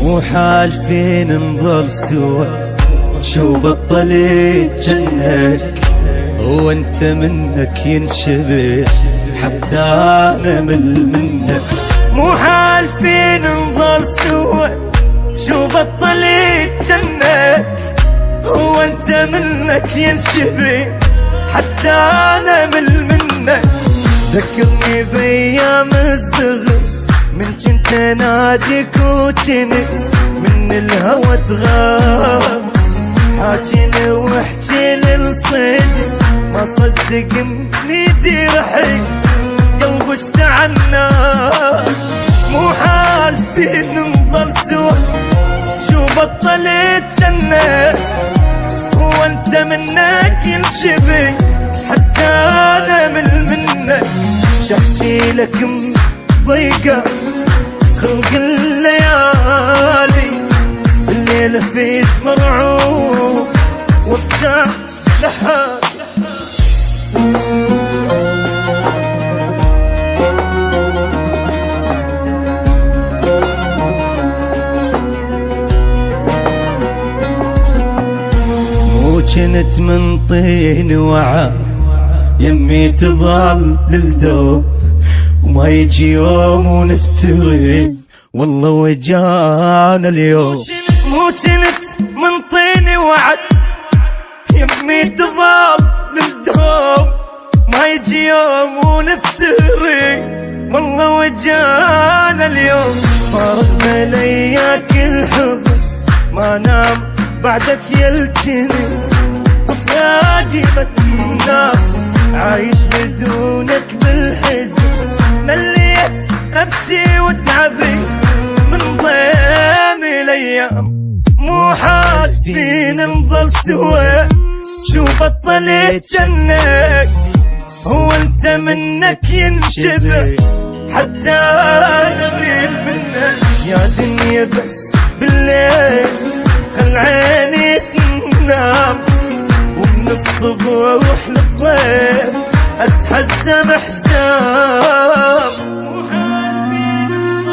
مو حالفين نظل سوا، شو بطلت جنك، هو انت منك ينشبه حتى انا منك. مو حالفين نظل سوا، شو بطلت جنك، هو انت منك ينشبه حتى انا منك. ذكرني بايام الصغر من كنت ناديك وجنت من الهوى تغاب، حاجيني واحكي للصيد ما صدق منيدي رحت قلب اشتعلنا. مو حالفين نظل سوا، شو بطلت جنك، هو انت منك ينشبه حتى انا منك. شحكي لك ضيقة خلق الليالي، الليل في مرعوب وابتاع لحالي. مو كنت من طين وعا يمي تظل للدوب، وما يجي يوم ونفترق والله وجانا اليوم. مو كنت من طيني وعد يمي تظل للدوم، ما يجي يوم ونفترق والله وجانا اليوم. فارغ ملياك الحضن ما نام بعدك يلتني، وفراقي بتنام عايش بدونك بالحزن. مليت ابكي وتعبي من ضيم الايام. مو حالفين نظل سوا، شو بطلت جنك، هو انت منك ينشبه حتى انا منك. يا دنيا بس بالليل خل عيني تنام، ومن الصبح للضيف اتحزم حساب.